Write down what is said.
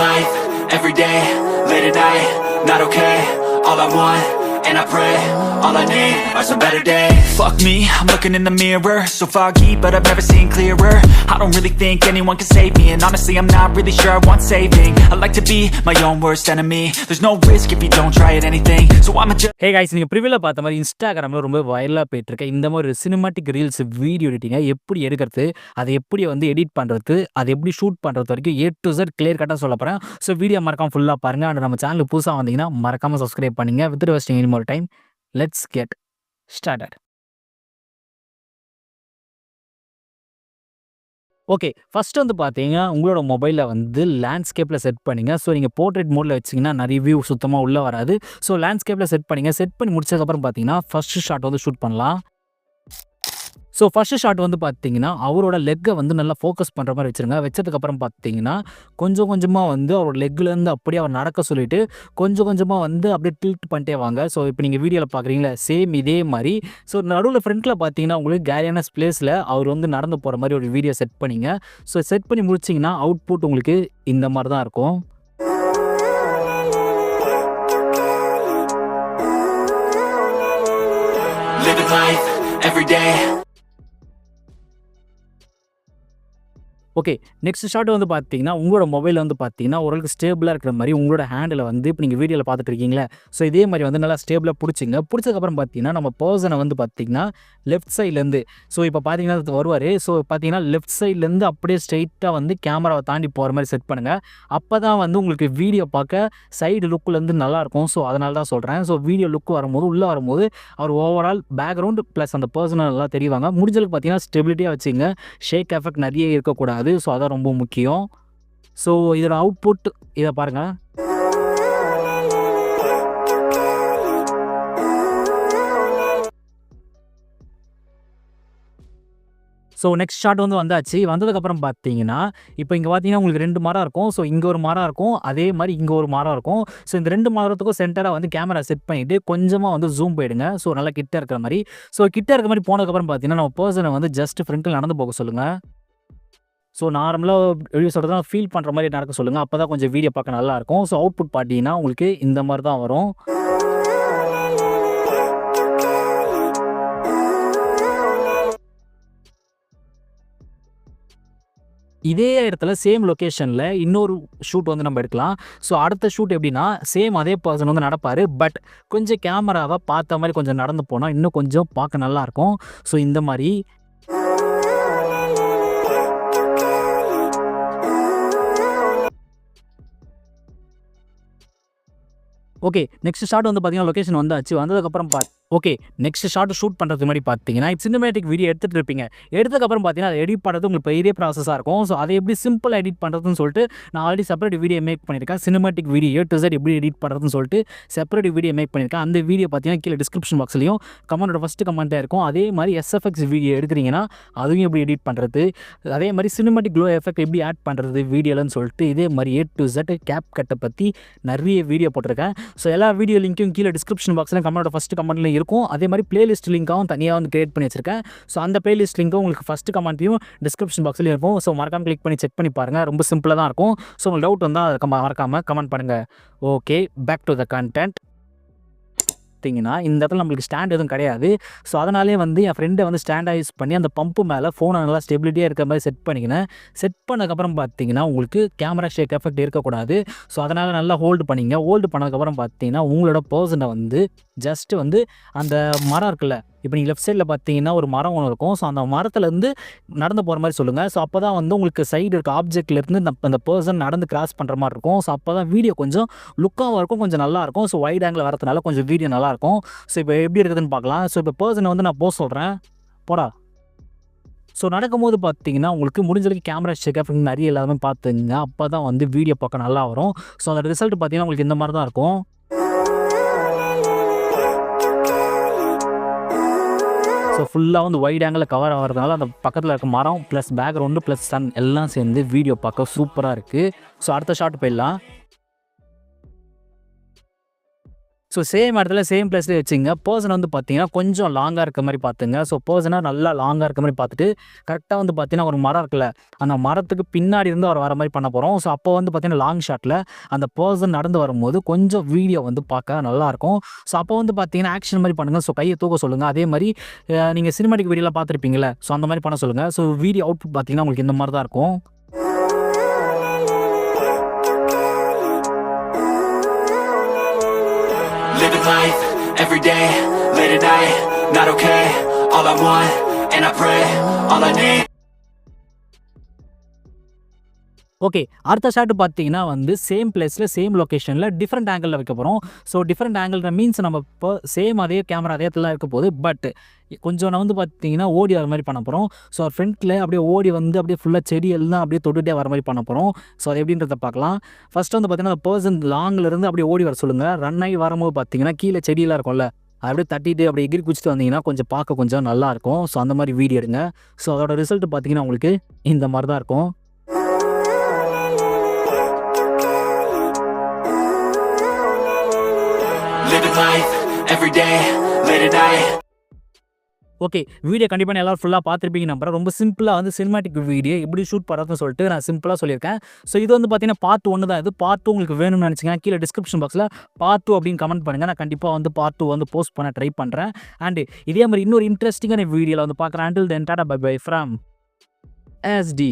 life, every day, late at night, not okay. All I want, and I pray, all I need are some better days. Fuck me, I'm looking in the mirror, so foggy, but I've never seen clearer. I don't really think anyone can save me, and honestly I'm not really sure I want saving. I like to be my own worst enemy. There's no risk if you don't try at anything, so I'm a hey guys, நீங்கள் ப்ரிவியூவில் பார்த்த மாதிரி இன்ஸ்டாகிராமில் ரொம்ப வைரலாக போயிட்டுருக்கேன் இந்த மாதிரி cinematic reels video எடிட்டிங்கை எப்படி எடுக்கிறது, அதை எப்படி வந்து எடிட் பண்ணுறது, அதை எப்படி ஷூட் பண்ணுறது வரைக்கும் A to Z கிளியர் கட்டாக சொல்ல போகிறேன். ஸோ வீடியோ மறக்காமல் ஃபுல்லாக பாருங்கள். அண்ட் நம்ம சேனலுக்கு புதுசாக வந்தீங்கன்னா மறக்காமல் சப்ஸ்கிரைப் பண்ணுங்கள். With wasting any more time, let's get started. Okay, first வந்து பார்த்தீங்கன்னா உங்களோட மொபைலில் வந்து லேண்ட்ஸ்கேப்பில் செட் பண்ணிங்க. ஸோ நீங்கள் போர்ட்ரேட் மோடில் வச்சிங்கன்னா நிறைய வியூ சுத்தமாக உள்ளே வராது. ஸோ லேண்ட்ஸ்கேப்பில் செட் பண்ணிங்க. செட் பண்ணி முடிச்சதுக்கப்புறம் பார்த்தீங்கன்னா ஃபஸ்ட்டு ஷாட் வந்து ஷூட் பண்ணலாம். ஸோ ஃபஸ்ட்டு ஷாட் வந்து பார்த்தீங்கன்னா அவரோட லெக்கை வந்து நல்லா ஃபோக்கஸ் பண்ணுற மாதிரி வச்சுருங்க. வச்சதுக்கப்புறம் பார்த்தீங்கன்னா கொஞ்சம் கொஞ்சமாக வந்து அவரோட லெக்லேருந்து அப்படியே அவர் நடக்க சொல்லிவிட்டு கொஞ்சம் கொஞ்சமாக வந்து அப்படியே டில்ட் பண்ணிட்டே வாங்க. ஸோ இப்போ நீங்கள் வீடியோவில் பார்க்குறீங்களா, சேம் இதே மாதிரி. ஸோ நடுவில் ஃப்ரண்ட்டில் பார்த்தீங்கன்னா உங்களுக்கு கேரியான ஸ்பேஸில் அவர் வந்து நடந்து போகிற மாதிரி ஒரு வீடியோ செட் பண்ணிங்க. ஸோ செட் பண்ணி முடிச்சிங்கன்னா அவுட்புட் உங்களுக்கு இந்த மாதிரி தான் இருக்கும். living life, every day. Okay, next shot வந்து பார்த்தீங்கன்னா உங்களோட மொபைலில் வந்து பார்த்தீங்கன்னா ஓரளவுக்கு ஸ்டேபிளாக இருக்கிற மாதிரி உங்களோட ஹேண்டில் வந்து இப்போ நீங்கள் வீடியோவில் பார்த்துட்டு இருக்கீங்களா, ஸோ இதே மாதிரி வந்து நல்லா ஸ்டேபிளாக பிடிச்சிங்க. பிடிச்சதுக்கப்புறம் பார்த்தீங்கன்னா நம்ம பர்சனை வந்து பார்த்தீங்கன்னா லெஃப்ட் சைட்லேருந்து, ஸோ இப்போ பார்த்தீங்கன்னா வருவார். ஸோ பார்த்தீங்கன்னா லெஃப்ட் சைட்லேருந்து அப்படியே ஸ்ட்ரைட்டாக வந்து கேமராவை தாண்டி போகிற மாதிரி செட் பண்ணுங்கள். அப்போ தான் வந்து உங்களுக்கு வீடியோ பார்க்க சைடு லுக்கிலேருந்து நல்லாயிருக்கும். ஸோ அதனால தான் சொல்கிறேன். ஸோ வீடியோ லுக்கு வரும்போது உள்ளே வரும்போது அவர் ஓவரால் பேக்ரவுண்டு ப்ளஸ் அந்த பர்சனை நல்லா தெரிவாங்க. முடிஞ்சளவுக்கு பார்த்தீங்கன்னா ஸ்டெபிலிட்டியாக வச்சுங்க. ஷேக் எஃபெக்ட் நிறைய இருக்கக்கூடாது. ஸோ அதான் ரொம்ப முக்கியம். ஸோ இதோட அவுட்புட் இதை பாருங்கள். ஸோ நெக்ஸ்ட் ஷாட் வந்து வந்தாச்சு. வந்ததுக்கப்புறம் பார்த்தீங்கன்னா இப்போ இங்கே பார்த்தீங்கன்னா உங்களுக்கு 2 மரம் இருக்கும். ஸோ இங்கே ஒரு மரம் இருக்கும், அதே மாதிரி இங்கே ஒரு மரம் இருக்கும். ஸோ இந்த 2 மரத்துக்கும் சென்டராக வந்து கேமரா செட் பண்ணிவிட்டு கொஞ்சமாக வந்து ஜூம் போயிடுங்க. ஸோ நல்லா கிட்ட இருக்கிற மாதிரி. ஸோ கிட்ட இருக்கிற மாதிரி போனதுக்கப்புறம் பார்த்தீங்கன்னா நம்ம பர்சனை வந்து ஜஸ்ட் ஃப்ரண்ட்டில் நடந்து போக சொல்லுங்கள். ஸோ நார்மலாக எப்படி சொல்கிறதா ஃபீல் பண்ணுற மாதிரி நடக்க சொல்லுங்கள். அப்போ தான் கொஞ்சம் வீடியோ பார்க்க நல்லாயிருக்கும். ஸோ அவுட்புட் பார்த்தீங்கன்னா உங்களுக்கு இந்த மாதிரி தான் வரும். இதே இடத்துல சேம் லொக்கேஷனில் இன்னொரு ஷூட் வந்து நம்ம எடுக்கலாம். ஸோ அடுத்த ஷூட் எப்படின்னா சேம் அதே பர்சன் வந்து நடப்பார். பட் கொஞ்சம் கேமராவை பார்த்த மாதிரி கொஞ்சம் நடந்து போனால் இன்னும் கொஞ்சம் பார்க்க நல்லாயிருக்கும். ஸோ இந்த மாதிரி ஓகே, நெக்ஸ்ட் ஷாட் வந்து பார்த்தீங்கன்னா லொக்கேஷன் வந்தாச்சு. வந்ததுக்கப்புறம் ஓகே, நெக்ஸ்ட் ஷாட் ஷூட் பண்ணுறது மாதிரி பார்த்தீங்கன்னா இப்போ சினிமேட்டிக் வீடியோ எடுத்துகிட்டு இருப்பீங்க. எடுத்ததுக்கப்புறம் பார்த்தீங்கன்னா அதை எடிட் பண்ணுறது உங்களுக்கு பெரிய ப்ராசஸாக இருக்கும். ஸோ அதை எப்படி சிம்பிளாக எடிட் பண்ணுறதுன்னு சொல்லிட்டு நான் ஆல்ரெடி செப்பரேட் வீடியோ மேக் பண்ணியிருக்கேன். Cinematic video A to Z எப்படி எடிட் பண்ணுறதுன்னு சொல்லிட்டு செப்பரேட் வீடியோ மேக் பண்ணியிருக்கேன். அந்த வீடியோ பார்த்தீங்கன்னா கீழே டிஸ்கிரிப்ஷன் பாக்ஸ்லையும் கமெண்டோட ஃபஸ்ட்டு கமெண்ட்டாக இருக்கும். அதே மாதிரி SFX வீடியோ எடுக்கிறீங்கன்னா அதுவும் எப்படி எடிட் பண்ணுறது, அதே மாதிரி சினிமேட்டிக் க்ளோ எஃபெக்ட் எப்படி ஆட் பண்ணுறது வீடியோலன்னு சொல்லிட்டு இதே மாதிரி A to Z கேப் கட்டை பற்றி நிறைய வீடியோ போட்டிருக்கேன். ஸோ எல்லா வீடியோ லிங்க்கும் கீழே டிஸ்கிரிப்ஷன் பாக்ஸ்லையும் கமெண்டோட ஃபஸ்ட்டு கமெண்ட்லையும் இருக்கும். அதே மாதிரி பிளேலிஸ்ட் லிங்காகவும் தனியாக வந்து கிரியேட் பண்ணி வச்சிருக்கேன். ஸோ அந்த பிளேலிஸ்ட் லிங்க்கும் உங்களுக்கு ஃபஸ்ட்டு கமெண்ட்லையும் டிஸ்கிரிப்ஷன் பாக்ஸ்லையும் இருக்கும். ஸோ மறக்காமல் கிளிக் பண்ணி செக் பண்ணி பாருங்கள். ரொம்ப சிம்பிளாக தான் இருக்கும். ஸோ உங்களுக்கு டவுட் வந்தால் அதை மறக்காமல் கமெண்ட் பண்ணுங்கள். Okay, back to the content. பார்த்தீங்கன்னா இந்த இடத்துல நம்மளுக்கு ஸ்டாண்ட் எதுவும் கிடையாது. ஸோ அதனாலே வந்து என் ஃப்ரெண்டை வந்து ஸ்டாண்டாக யூஸ் பண்ணி அந்த பம்பு மேலே ஃபோனை நல்லா ஸ்டெபிலிட்டியாக இருக்கிற மாதிரி செட் பண்ணிக்கினேன். செட் பண்ணதுக்கப்புறம் பார்த்தீங்கன்னா உங்களுக்கு கேமரா ஷேக் எஃபெக்ட் இருக்கக்கூடாது. ஸோ அதனால் நல்லா ஹோல்டு பண்ணிங்க. ஹோல்டு பண்ணதுக்கப்புறம் பார்த்தீங்கன்னா உங்களோட பர்சனை வந்து ஜஸ்ட்டு வந்து அந்த மரம் இருக்குல்ல, இப்போ நீங்கள் லெஃப்ட் சைடில் பார்த்தீங்கன்னா ஒரு மரம் ஒன்று இருக்கும். ஸோ அந்த மரத்துலேருந்து நடந்து போகிற மாதிரி சொல்லுங்கள். ஸோ அப்போ தான் வந்து உங்களுக்கு சைடு இருக்க ஆப்ஜெக்ட்லேருந்து அந்த பர்சன் நடந்து கிராஸ் பண்ணுற மாதிரி இருக்கும். ஸோ அப்போ தான் வீடியோ கொஞ்சம் லுக்காகவும் இருக்கும், கொஞ்சம் நல்லாயிருக்கும். ஸோ வைட் ஆங்கிள் வரதுனால கொஞ்சம் வீடியோ நல்லாயிருக்கும். ஸோ இப்போ எப்படி இருக்குதுன்னு பார்க்கலாம். ஸோ இப்போ பர்சனை வந்து நான் போக சொல்கிறேன், போடா. ஸோ நடக்கும்போது பார்த்தீங்கன்னா உங்களுக்கு முடிஞ்சளவுக்கு கேமரா ஷேக் எஃபெக்ட் நிறைய எல்லாமே பார்த்துங்க. அப்போ தான் வந்து வீடியோ பார்க்க நல்லா வரும். ஸோ அந்த ரிசல்ட் பார்த்தீங்கன்னா உங்களுக்கு இந்த மாதிரி தான் இருக்கும். ஸோ ஃபுல்லாக வந்து வைட் ஆங்கிளில் கவர் ஆகிறதுனால அந்த பக்கத்தில் இருக்க மரம் ப்ளஸ் பேக்ரவுண்டு ப்ளஸ் சன் எல்லாம் சேர்ந்து வீடியோ பார்க்க சூப்பராக இருக்குது. ஸோ அடுத்த ஷாட் போயிடலாம். ஸோ சேம் இடத்துல சேம் பிளேஸ்லேயே வச்சுங்க. பர்சன் வந்து பார்த்தீங்கன்னா கொஞ்சம் லாங்காக இருக்க மாதிரி பார்த்துங்க. ஸோ பர்சனாக நல்லா லாங்காக இருக்க மாதிரி பார்த்துட்டு கரெக்டாக வந்து பார்த்தீங்கன்னா ஒரு மரம் இருக்குல்ல, அந்த மரத்துக்கு பின்னாடி இருந்து அவர் வர மாதிரி பண்ண போகிறோம். ஸோ அப்போ வந்து பார்த்தீங்கன்னா லாங் ஷாட்டில் அந்த பர்சன் நடந்து வரும்போது கொஞ்சம் வீடியோ வந்து பார்க்க நல்லாயிருக்கும். ஸோ அப்போ வந்து பார்த்தீங்கன்னா ஆக்ஷன் மாதிரி பண்ணுங்கள். ஸோ கையை தூக்க சொல்லுங்கள். அதே மாதிரி நீங்கள் சினிமாட்டிக் வீடியோலாம் பார்த்துருப்பீங்களே, ஸோ அந்த மாதிரி பண்ண சொல்லுங்கள். ஸோ வீடியோ அவுட்புட் பார்த்தீங்கன்னா உங்களுக்கு இந்த மாதிரி தான் இருக்கும். Living life, every day, late at night, not okay. All I want, and I pray, all I need. Okay, அடுத்த ஷாட் பார்த்தீங்கன்னா வந்து சேம் பிளேஸில் சேம் லொக்கேஷனில் டிஃப்ரெண்ட் ஆங்கிளில் வைக்க போகிறோம். ஸோ டிஃப்ரெண்ட் ஆங்கிள் மீன்ஸ் நம்ம இப்போ சேம் அதே கேமரா அதே இடத்துல இருக்க போகுது. பட் கொஞ்சம் நான் வந்து பார்த்தீங்கன்னா ஓடி வர மாதிரி பண்ண போகிறோம். ஸோ ஃப்ரண்ட்டில் அப்படியே ஓடி வந்து அப்படியே ஃபுல்லாக செடி எல்லாம் அப்படியே தொட்டுகிட்டே வர மாதிரி பண்ண போகிறோம். ஸோ அது எப்படின்றத பார்க்கலாம். ஃபஸ்ட்டு வந்து பார்த்தீங்கன்னா அந்த பர்சன் லாங்கிலேருந்து அப்படியே ஓடி வர சொல்லுங்கள். ரன் ஆகி வரும்போது பார்த்தீங்கன்னா கீழே செடியெல்லாம் இருக்கும்ல, அப்படியே தட்டிட்டு அப்படியே எகிரி குச்சிட்டு வந்தீங்கன்னா கொஞ்சம் பார்க்க கொஞ்சம் நல்லாயிருக்கும். ஸோ அந்த மாதிரி வீடியோ எடுங்க. ஸோ அதோட ரிசல்ட் பார்த்தீங்கன்னா உங்களுக்கு இந்த மாதிரி தான் இருக்கும். Living life, every day, late at night. Okay, video கண்டிப்பாக எல்லாரும் ஃபுல்லாக பார்த்துருப்பீங்க நம்புறேன். ரொம்ப சிம்பிளாக வந்து சினிமாட்டிக் வீடியோ எப்படி ஷூட் பண்ணுறதுன்னு சொல்லிட்டு நான் சிம்பிளாக சொல்லியிருக்கேன். ஸோ இது வந்து பார்த்தீங்கன்னா பார்ட் 1 தான். இது பார்ட் 2 உங்களுக்கு வேணும்னு நினச்சிங்கன்னா கீழே டிஸ்கிரிப்ஷன் பாக்ஸில் பார்ட் 2 அப்படின்னு கமெண்ட் பண்ணுங்கள். நான் கண்டிப்பாக வந்து பார்ட் 2 வந்து போஸ்ட் பண்ண ட்ரை பண்ணுறேன். அண்ட் இதே மாதிரி இன்னொரு இன்ட்ரெஸ்டிங்கான வீடியோவில் வந்து பார்க்குறேன். Until then tata bye bye from SD.